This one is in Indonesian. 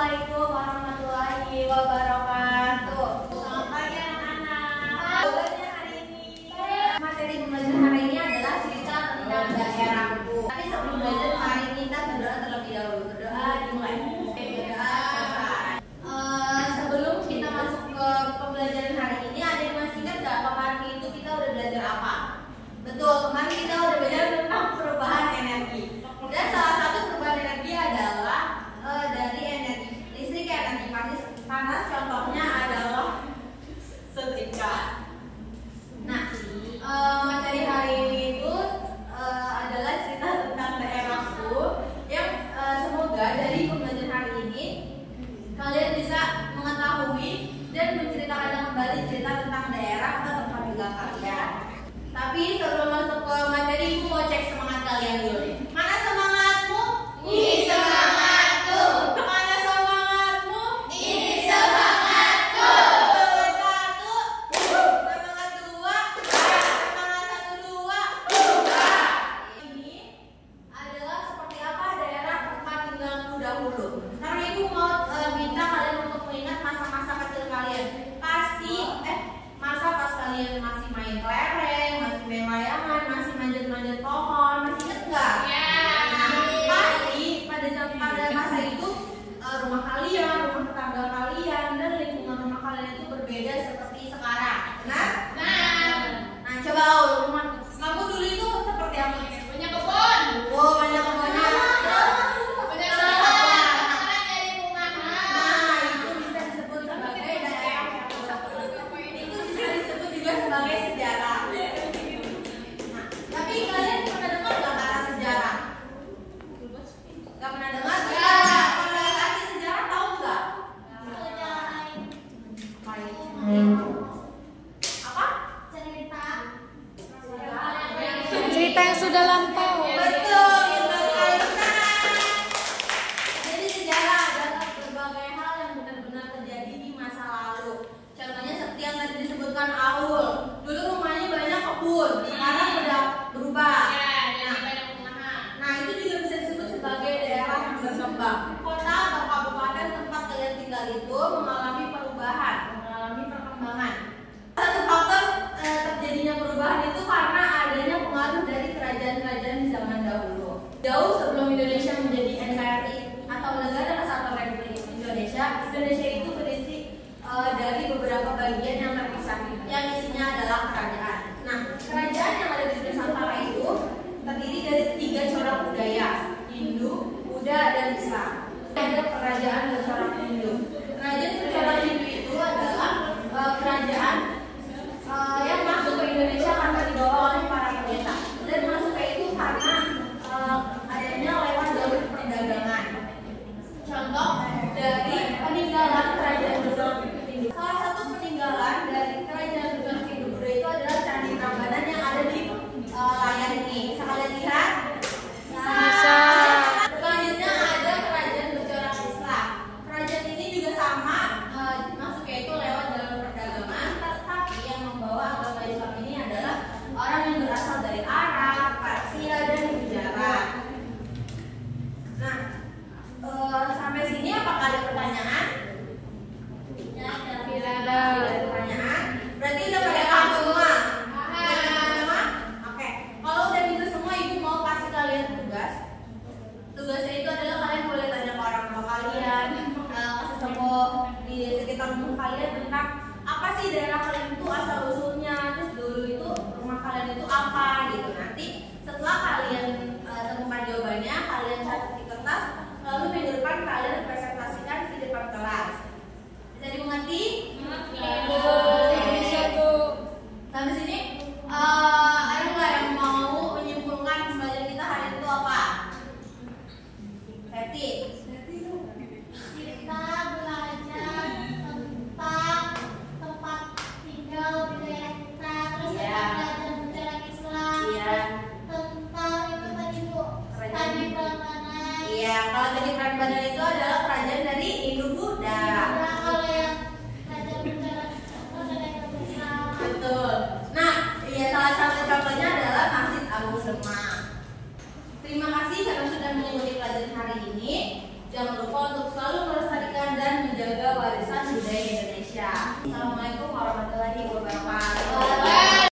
Assalamualaikum warahmatullahi wabarakatuh. Selamat pagi anak-anak. Pembelajaran hari ini, materi pembelajaran hari ini adalah cerita tentang daerahku. Tapi sebelum belajar, mari kita berdoa terlebih dahulu. Berdoa dimulai. Berdoa selesai. Sebelum kita masuk ke pembelajaran hari ini, ada yang masih ingat nggak kemarin itu kita udah belajar apa? Betul, kemarin kita udah belajar tentang perubahan energi. Dan salah satu perubahan energi adalah dari energi listrik ke energi panas. Contohnya adalah setrika. Nah, materi hari ini itu adalah cerita tentang daerahku yang semoga dari pembelajaran hari ini kalian bisa mengetahui dan menceritakan kembali cerita tentang daerah atau tempat tinggal kalian. Tapi sebelum masuk ke materi, aku mau cek semangat kalian dulu nih. Mana semangatmu? Ini semangatku. Mana semangatmu? Ini semangatku. Semangat satu. Semangat dua. Semangat satu dua. Ini adalah seperti apa daerah tempat tinggalku dahulu. Sekarang ibu mau minta kalian untuk mengingat masa-masa kecil kalian. Pasti masa pas kalian masih main kelereng, masih main layangan, masih manjat-manjat pohon, masih inget nggak? Ya. Nah, pasti pada masa itu rumah kalian, rumah tetangga kalian, dan lingkungan rumah kalian itu berbeda seperti sekarang. Benar? Nah, coba rumah kamu dulu itu seperti apa? Punya kebun. Oh, banyak kebunnya. Banyak sawah. Nah, itu bisa disebut sebagai daerah. Itu bisa disebut juga sebagai sejarah. Nah, tapi kalian pernah dengar nggak kata sejarah? Nggak pernah dengar? Kalau arti sejarah tahu nggak? Apa? Cerita yang sudah lampau. Betul, itu sekali benar. Jadi sejarah adalah berbagai hal yang benar-benar terjadi di masa lalu. Contohnya seperti yang tadi disebutkan Aul. Dulu rumahnya banyak kebun, sekarang udah berubah. Nah, itu juga bisa disebut sebagai daerah yang berkembang. Kota atau kabupaten tempat kalian tinggal itu mengalami perubahan, mengalami perkembangan. Satu faktor terjadinya perubahan itu karena adanya pengaruh dari kerajaan-kerajaan di zaman dahulu. Jauh sebelum Indonesia menjadi NKRI atau Negara Kesatuan Republik Indonesia, Indonesia itu berisi dari beberapa bagian yang terpisah, yang isinya adalah kerajaan. Nah, kerajaan yang ada di Nusantara itu terdiri dari 3 corak budaya: Hindu, Buddha, dan Islam. Ada kerajaan bercorak Hindu. Kerajaan bercorak Hindu itu adalah kerajaan yang masuk ke Indonesia karena dibawa oleh para pendeta, dan masuk ke itu karena adanya lewat jalur perdagangan. Contoh dari peninggalan kerajaan bercorak Hindu. Salah satu peninggalan dari kerajaan bercorak Hindu Buddha itu adalah Candi Prambanan yang ada di layar ini. Bisa kalian lihat? Bisa. Selanjutnya ada kerajaan bercorak Islam. Kerajaan ini juga sama, masuknya itu lewat jalur perdagangan, tetapi yang membawa agama Islam ini adalah orang yang berasal dari Arab, Persia, dan Gujarat. Nah, sampai sini apakah ada pertanyaan? Tidak ada. Tidak ada pertanyaan. Berarti udah pada paham semua? Udah paham semua? Oke. Kalau udah gitu semua, ibu mau kasih kalian tugas. Tugasnya itu adalah kalian boleh tanya ke orang tua kalian, ke sesepuh di sekitar rumah kalian tentang apa sih daerah kalian itu asal usulnya, terus dulu itu rumah kalian itu apa gitu. Nanti setelah kalian temukan jawabannya, kalian catat di kertas, lalu minggu depan kalian presentasikan di depan kelas. Bisa dimengerti? Bisa tuh. Sampai sini, ada nggak yang mau menyimpulkan pembelajaran kita hari itu apa? Seti. Kita belajar tentang tempat tinggal di daerah kita, terus Iya. kita belajar sejarah Islam, Iya. tentang itu tadi Bu, Candi Prambanan. Iya, kalau Candi Prambanan itu adalah kerajaan dari Hindu Buddha. Nah, kalau yang belajar sejarah Islam, Betul. Nah, iya, salah satu contohnya adalah Masjid Abu Demak. Terima kasih karena sudah mengikuti pelajaran hari ini. Jangan lupa untuk selalu